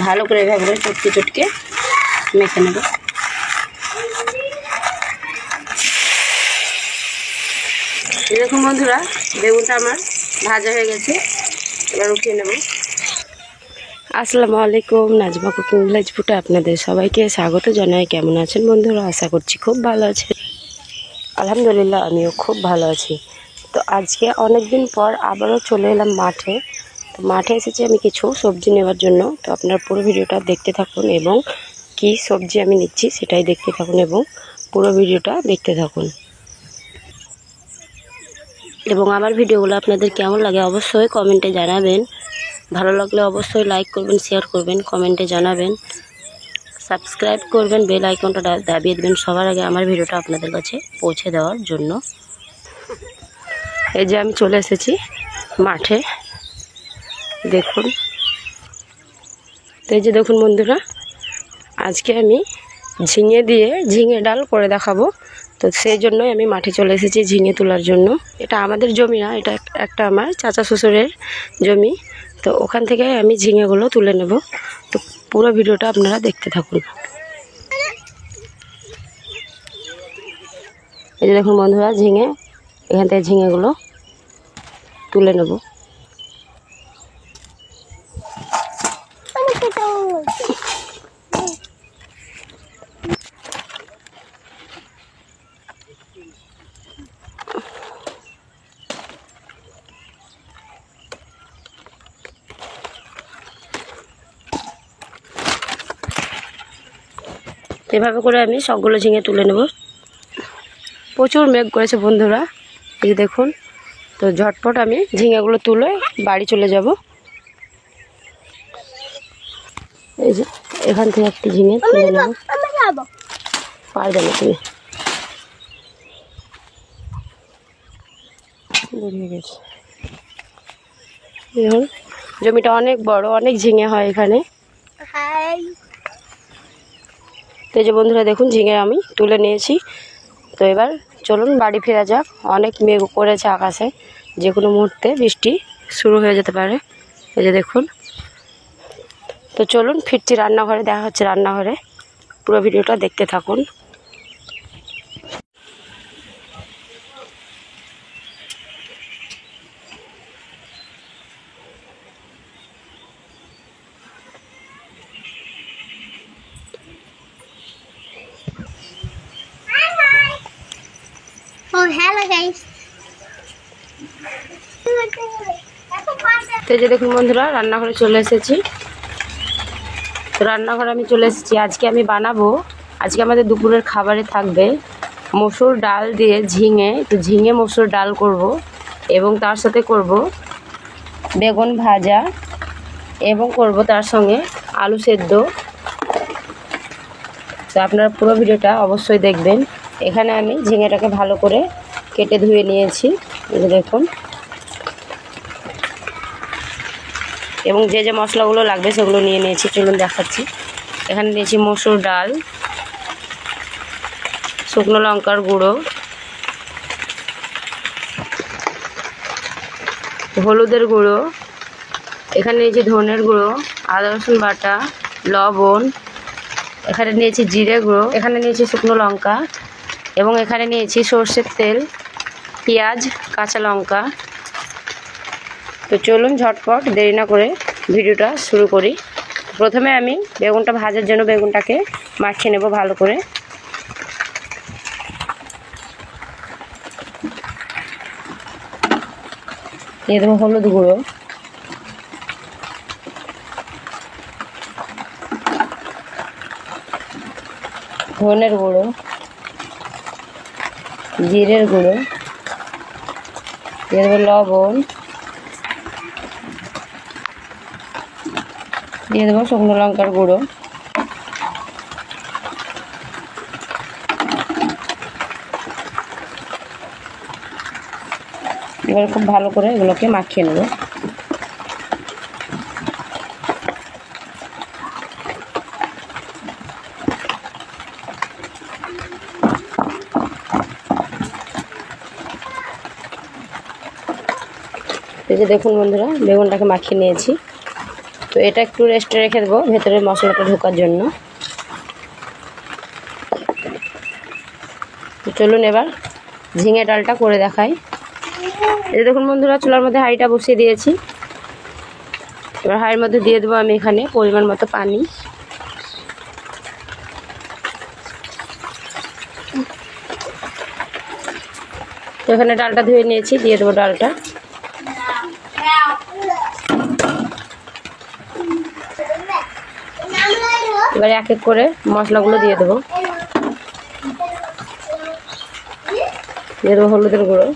ভালো করে এভাবে করে চটকে চটকে মেখে নেব। এরকম বন্ধুরা বেগুনটা আমার ভাজা হয়ে গেছে, এবার উঠিয়ে নেব। আসসালামু আলাইকুম, নাজমা কুকিং ভিলেজ ফুডে আপনাদের সবাইকে স্বাগত জানাই। কেমন আছেন বন্ধুরা? আশা করছি খুব ভালো আছেন। আলহামদুলিল্লাহ আমিও খুব ভালো আছি। তো আজকে অনেক দিন পর আবারও চলে এলাম মাঠে। তো মাঠে এসেছি আমি কিছু সবজি নেওয়ার জন্য। তো আপনারা পুরো ভিডিওটা দেখতে থাকুন এবং কি সবজি আমি নিচ্ছি সেটাই দেখতে থাকুন এবং পুরো ভিডিওটা দেখতে থাকুন। এবং আমার ভিডিওগুলো আপনাদের কেমন লাগে অবশ্যই কমেন্টে জানাবেন। ভালো লাগলে অবশ্যই লাইক করবেন, শেয়ার করবেন, কমেন্টে জানাবেন, সাবস্ক্রাইব করবেন, বেল আইকনটা দাবিয়ে দেবেন সবার আগে আমার ভিডিওটা আপনাদের কাছে পৌঁছে দেওয়ার জন্য। এই যে আমি চলে এসেছি মাঠে, দেখুন। তো এই যে দেখুন বন্ধুরা, আজকে আমি ঝিঙে দিয়ে ঝিঙে ডাল করে দেখাবো। তো সেই জন্যই আমি মাঠে চলে এসেছি ঝিঙে তোলার জন্য। এটা আমাদের জমি না, এটা একটা আমার চাচা শ্বশুরের জমি। তো ওখান থেকে আমি ঝিঙেগুলো তুলে নেব। তো পুরো ভিডিওটা আপনারা দেখতে থাকুন। এই যে দেখুন বন্ধুরা, ঝিঙে, এখান থেকে ঝিঙেগুলো তুলে নেব। এভাবে করে আমি সবগুলো ঝিঙে তুলে নেব। প্রচুর মেঘ করেছে বন্ধুরা, এই যে দেখুন। তো ঝটপট আমি ঝিঙেগুলো তুলে বাড়ি চলে যাব। এই যে এখান থেকে একটু ঝিঙে তুলে নেব। পারবে না তুমি, বেরিয়ে গেছে। দেখুন জমিটা অনেক বড়, অনেক ঝিঙে হয় এখানে। তো এই যে বন্ধুরা দেখুন, ঝিঙে আমি তুলে নিয়েছি। তো এবার চলুন বাড়ি ফেরা যাক। অনেক মেঘ করেছে আকাশে, যে কোনো মুহূর্তে বৃষ্টি শুরু হয়ে যেতে পারে। এই যে দেখুন। তো চলুন ফিরছি রান্নাঘরে, দেখা হচ্ছে রান্নাঘরে। পুরো ভিডিওটা দেখতে থাকুন। Hello guys. তো এই যে দেখুন বন্ধুরা, রান্নাঘরে চলে এসেছি। তো রান্নাঘরে আমি চলে এসেছি। আজকে আমি বানাবো, আজকে আমাদের দুপুরের খাবারে থাকবে মসুর ডাল দিয়ে ঝিঙে। তো ঝিঙে মসুর ডাল করব এবং তার সাথে করব বেগুন ভাজা এবং করব তার সঙ্গে আলু সেদ্ধ। তো আপনারা পুরো ভিডিওটা অবশ্যই দেখবেন। এখানে আমি ঝিঙেটাকে ভালো করে কেটে ধুয়ে নিয়েছি, এই যে দেখুন। এবং যে যে মশলাগুলো লাগবে সেগুলো নিয়ে নিয়েছি, চলুন দেখাচ্ছি। এখানে নিয়েছি মসুর ডাল, শুকনো লঙ্কার গুঁড়ো, হলুদের গুঁড়ো, এখানে নিয়েছি ধনের গুঁড়ো, আদা রসুন বাটা, লবণ, এখানে নিয়েছি জিরে গুঁড়ো, এখানে নিয়েছি শুকনো লঙ্কা এবং এখানে নিয়েছি সর্ষের তেল, পেঁয়াজ, কাঁচা লঙ্কা। তো চলুন ঝটপট দেরি না করে ভিডিওটা শুরু করি। প্রথমে আমি বেগুনটা ভাজার জন্য বেগুনটাকে মাখিয়ে নেব ভালো করে। দিয়ে দেবো হলুদ গুঁড়ো, ধনের গুঁড়ো, জিরের গুঁড়ো, দিয়ে দেবো লবণ, দিয়ে দেবো শুকনো লঙ্কার গুঁড়ো। এবার খুব ভালো করে এগুলোকে মাখিয়ে নেব। এই যে দেখুন বন্ধুরা, বেগুনটাকে মাখিয়ে নিয়েছি। তো তো এটা একটু রেস্টে রেখে দেবো ভেতরে মশলাটা ঢোকার জন্য। তো চলুন এবার ঝিঙে ডালটা করে দেখাই। এই দেখুন বন্ধুরা, চুলার মধ্যে হাঁড়িটা বসিয়ে দিয়েছি। এবার হাঁড়ির মধ্যে দিয়ে দেবো আমি এখানে পরিমাণ মতো পানি। তো এখানে ডালটা ধুয়ে নিয়েছি, দিয়ে দেবো ডালটা। এবার এক এক করে মশলাগুলো দিয়ে দেবো। দিয়ে দেবো হলুদের গুঁড়ো,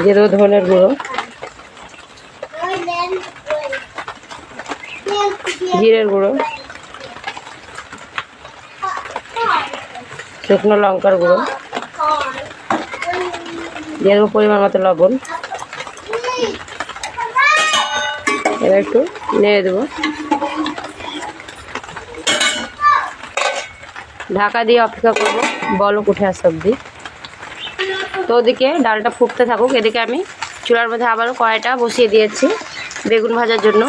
দিয়ে দেবো ধনের গুঁড়ো, জিরের গুঁড়ো, শুকনো লঙ্কার গুঁড়ো, দিয়ে দেবো পরিমাণ মতো লবণ। এবার একটু নেড়ে দেবো, ঢাকা দিয়ে অপেক্ষা করবো বলক উঠে আসা অবধি। তো ওদিকে ডালটা ফুটতে থাকুক, এদিকে আমি চুলার মধ্যে আবারও কড়াইটা বসিয়ে দিয়েছি বেগুন ভাজার জন্য।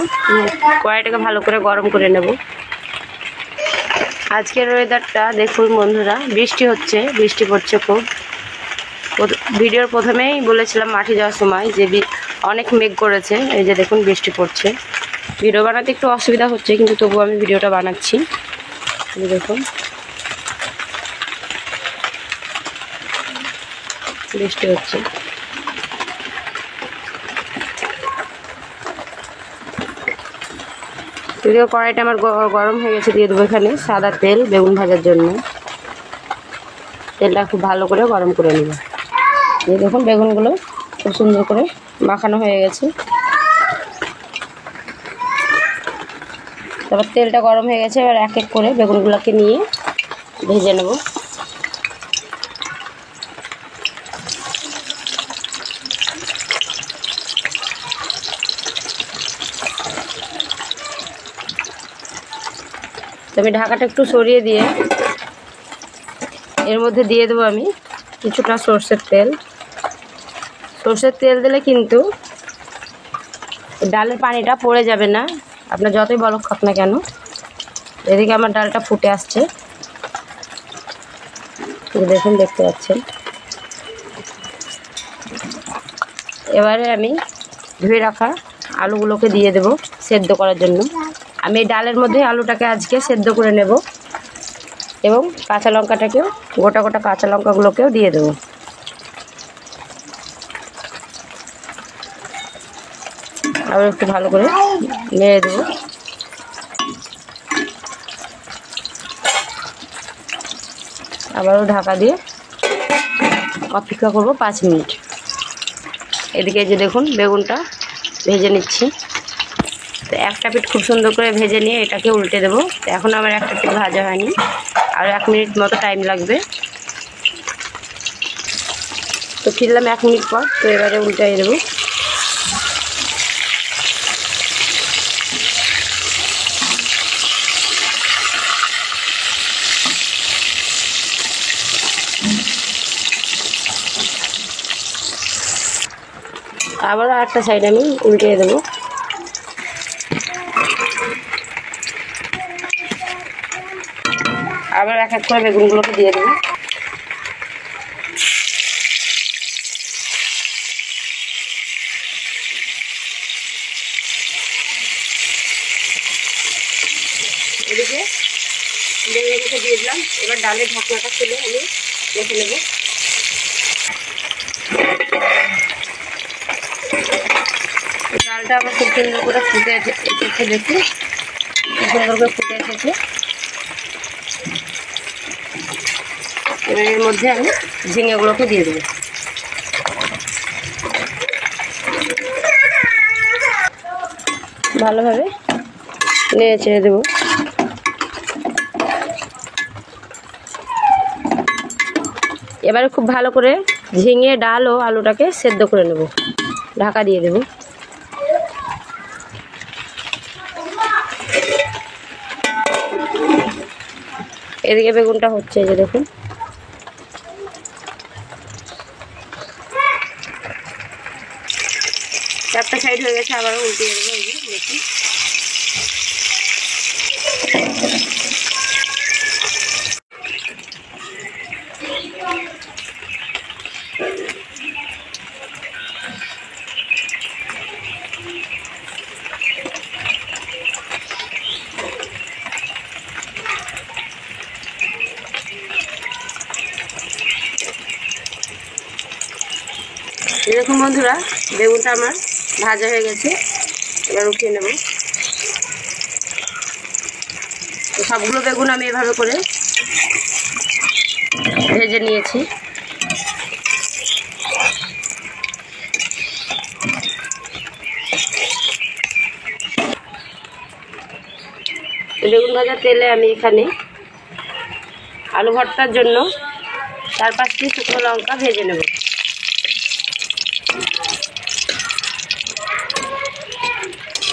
কড়াইটাকে ভালো করে গরম করে নেব। আজকের ওয়েদারটা দেখুন বন্ধুরা, বৃষ্টি হচ্ছে, বৃষ্টি পড়ছে খুব। ভিডিওর প্রথমেই বলেছিলাম মাঠে যাওয়ার সময় যে অনেক মেঘ করেছে। এই যে দেখুন বৃষ্টি পড়ছে। ভিডিও বানাতে একটু অসুবিধা হচ্ছে, কিন্তু তবুও আমি ভিডিওটা বানাচ্ছি। দেখুন বৃষ্টি হচ্ছে। যদিও কড়াইটা আমার গরম হয়ে গেছে, দিয়ে দেবো এখানে সাদা তেল বেগুন ভাজার জন্য। তেলটা খুব ভালো করে গরম করে নেব। এই দেখুন বেগুনগুলো খুব সুন্দর করে মাখানো হয়ে গেছে। তারপর তেলটা গরম হয়ে গেছে, এবার এক এক করে বেগুনগুলোকে নিয়ে ভেজে নেব। তো আমি ঢাকাটা একটু সরিয়ে দিয়ে এর মধ্যে দিয়ে দেবো আমি কিছুটা সর্ষের তেল। সর্ষের তেল দিলে কিন্তু ডালের পানিটা পড়ে যাবে না, আপনার যতই বলক খাক না কেন। এদিকে আমার ডালটা ফুটে আসছে, দেখুন দেখতে পাচ্ছেন। এবারে আমি ধুয়ে রাখা আলুগুলোকে দিয়ে দেব সেদ্ধ করার জন্য। আমি এই ডালের মধ্যে আলুটাকে আজকে সেদ্ধ করে নেব, এবং কাঁচা লঙ্কাটাকেও গোটা গোটা কাঁচা লঙ্কাগুলোকেও দিয়ে দেবো। আবার একটু ভালো করে নেড়ে দেবো। আবারও ঢাকা দিয়ে অপেক্ষা করব 5 মিনিট। এদিকে যে দেখুন বেগুনটা ভেজে নিচ্ছি। তো একটা পিঠ খুব সুন্দর করে ভেজে নিয়ে এটাকে উল্টে দেবো। তো এখন আমার একটা পিঠ ভাজা হয়নি, আর 1 মিনিট মতো টাইম লাগবে। তো ফিরলাম 1 মিনিট পর। তো এবারে উল্টাই দেবো। আবার একটা সাইড আমি উল্টে দেবো। আবার এক এক করে বেগুনগুলোকে দিয়ে দেবো। এদিকে বেগুনগুলোকে দিয়ে দিলাম। এবার ডালের ঢাকনাটা খুলে আমি রেখে নেব। ডালটা আমার খুব সুন্দর করে ফুটে এসেছে, দেখুন খুব সুন্দর করে ফুটে এসেছে। এবার এর মধ্যে আমি ঝিঙেগুলোকে দিয়ে দেবো। ভালোভাবে নেড়ে চেড়ে দেবো। এবারে খুব ভালো করে ঝিঙে ডাল ও আলুটাকে সেদ্ধ করে নেব। ঢাকা দিয়ে দেব। এদিকে বেগুনটা হচ্ছে, এই যে দেখুন। একটা সাইড হয়ে গেছে, আবারও উল্টে দেবো। এই যে দেখুন, এরকম বন্ধুরা বেগুনটা আমার ভাজা হয়ে গেছে। এবার উঠিয়ে নেব। তো সবগুলো বেগুন আমি এভাবে করে ভেজে নিয়েছি। বেগুন ভাজা তেলে আমি এখানে আলু ভর্তার জন্য 4-5টি শুকনো লঙ্কা ভেজে নেব।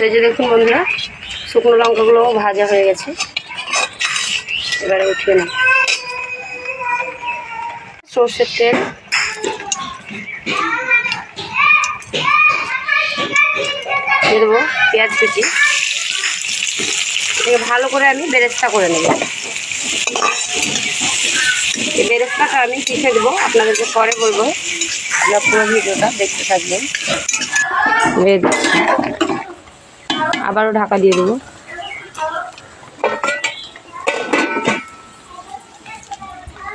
এই যে দেখুন বন্ধুরা, শুকনো লঙ্কাগুলো ভাজা হয়ে গেছে। এবারে উঠিয়ে নেব। সর্ষের তেল, দিয়ে দেবো পেঁয়াজ কুচি। এটাকে ভালো করে আমি বেরেস্তা করে নেব। এই বেরেস্তাটা আমি কিসে দেবো আপনাদেরকে পরে বলবো, আপনারা পুরো ভিডিওটা দেখতে থাকবেন। আবারও ঢাকা দিয়ে দেবো।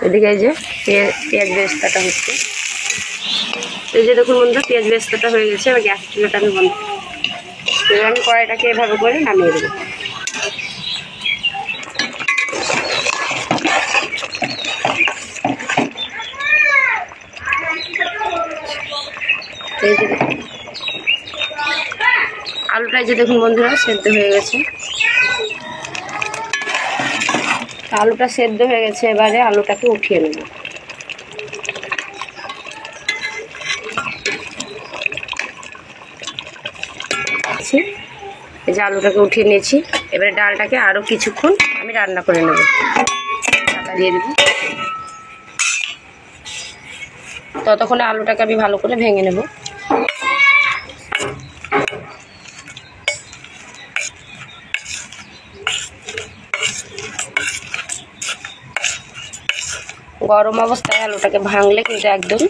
এদিকে এই যে পেঁয়াজ বেরেস্তাটা হচ্ছে। এই যে দেখুন বন্ধু, পেঁয়াজ বেরেস্তাটা হয়ে গেছে। এবার গ্যাস চুলাটা আমি বন্ধ। এবার আমি কড়াইটাকে এভাবে করে নামিয়ে দেবো। এই যে আলুটা যে দেখুন বন্ধুরা সেদ্ধ হয়ে গেছে। আলুটা সেদ্ধ হয়ে গেছে, এবারে আলুটাকে উঠিয়ে নেব। এই যে আলুটাকে উঠিয়ে নিয়েছি। এবারে ডালটাকে আরও কিছুক্ষণ আমি রান্না করে নেব। ঢাকা দিয়ে দেব। ততক্ষণে আলুটাকে আমি ভালো করে ভেঙে নেব। গরম অবস্থায় আলুটাকে ভাঙলে কিন্তু একদম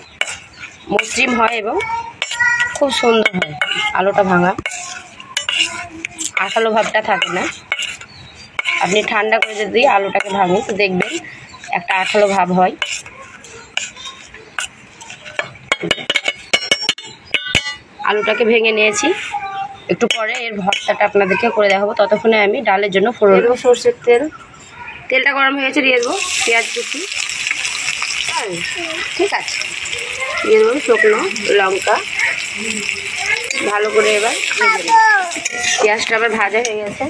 মসৃণ হয় এবং খুব সুন্দর হয়। আলুটা ভাঙা, আঠালো ভাবটা থাকে না। আপনি ঠান্ডা করে যদি আলুটাকে ভাঙেন তো দেখবেন একটা আঠালো ভাব হয়। আলুটাকে ভেঙে নিয়েছি। একটু পরে এর ভর্তাটা আপনাদেরকে করে দেখাবো। ততক্ষণে আমি ডালের জন্য ফোড়ন দেবো। সর্ষের তেল, তেলটা গরম হয়ে গেছে, দিয়ে দেবো পেঁয়াজ কুচি। ঠিক আছে, দিয়ে দেবো শুকনো লঙ্কা। ভালো করে এবার ভেজে নেব। পেঁয়াজটা আবার ভাজা হয়ে গেছে।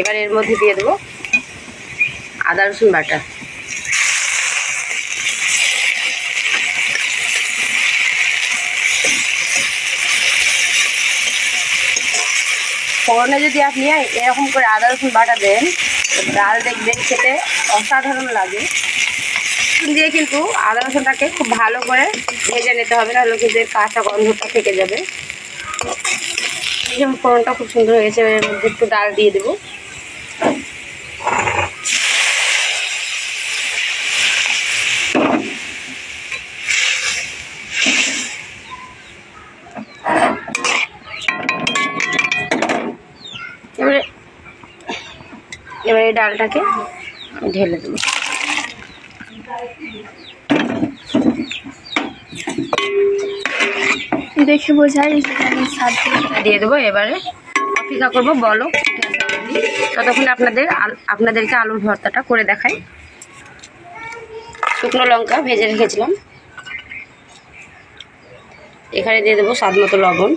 এবার এর মধ্যে দিয়ে দেবো আদা রসুন বাটা। ফোড়নে যদি আপনি এরকম করে আদা রসুন বাটা দেন, ডাল দেখবেন খেতে অসাধারণ লাগে। দিয়ে কিন্তু আদা রসুনটাকে খুব ভালো করে ভেজে নিতে হবে, নাহলে কিন্তু এর কাঁচা গন্ধটা থেকে যাবে। যেমন ফোড়নটা খুব সুন্দর হয়ে গেছে। এর মধ্যে একটু ডাল দিয়ে দেবো। এবারে এই ডালটাকে ঢেলে দেবো। দেখে বোঝাই দিয়ে দেবো। এবারে অপেক্ষা করবো বলো। ততক্ষণ আপনাদেরকে আলুর ভর্তাটা করে দেখাই। শুকনো লঙ্কা ভেজে রেখেছিলাম, এখানে দিয়ে দেবো স্বাদ মতো লবণ।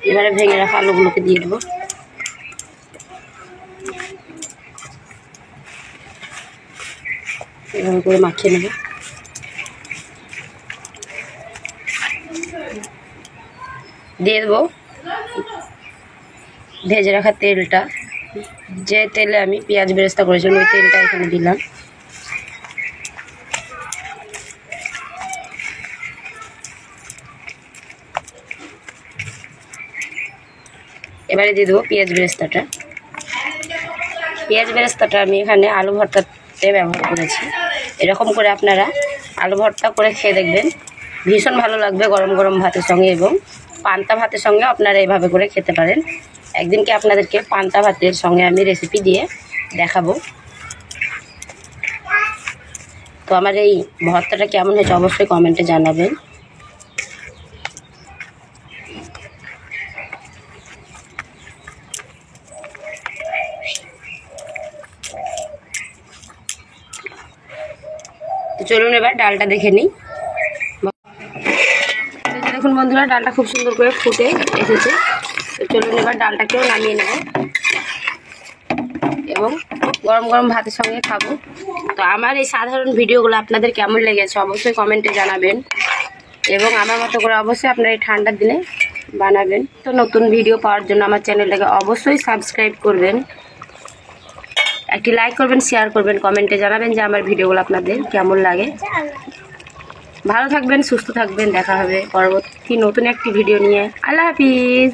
এবারে ভেঙে রাখা আলুগুলোকে দিয়ে দেবো। এভাবে করে মাখিয়ে নেব। দিয়ে দেবো ভেজে রাখা তেলটা। যে তেলে আমি পেঁয়াজ বেরেস্তা করেছিলাম ওই তেলটা এখানে দিলাম। এবারে দিয়ে দেবো পেঁয়াজ বেরেস্তাটা। পেঁয়াজ বেরেস্তাটা আমি এখানে আলু ভর্তাতে ব্যবহার করেছি। এরকম করে আপনারা আলু ভর্তা করে খেয়ে দেখবেন, ভীষণ ভালো লাগবে গরম গরম ভাতের সঙ্গে, এবং পান্তা ভাতের সঙ্গে আপনারা এভাবে করে খেতে পারেন। একদিনকে আপনাদেরকে পান্তা ভাতের সঙ্গে আমি রেসিপি দিয়ে দেখাবো। তো আমার এই ভর্তাটা কেমন হয়েছে অবশ্যই কমেন্টে জানাবেন। তো চলুন এবার ডালটা দেখে নিই। দেখুন বন্ধুরা, ডালটা খুব সুন্দর করে ফুটে এসেছে। তো চলুন এবার ডালটাকেও নামিয়ে নেব এবং গরম গরম ভাতের সঙ্গে খাবো। তো আমার এই সাধারণ ভিডিওগুলো আপনাদের কেমন লেগেছে অবশ্যই কমেন্টে জানাবেন, এবং আমার মতো করে অবশ্যই আপনারা এই ঠান্ডার দিনে বানাবেন। তো নতুন ভিডিও পাওয়ার জন্য আমার চ্যানেলটাকে অবশ্যই সাবস্ক্রাইব করবেন, একটি লাইক করবেন, শেয়ার করবেন, কমেন্টে জানাবেন যে আমার ভিডিওগুলো আপনাদের কেমন লাগে। ভালো থাকবেন, সুস্থ থাকবেন, দেখা হবে পরবর্তী নতুন একটি ভিডিও নিয়ে। আল্লাহ হাফিজ।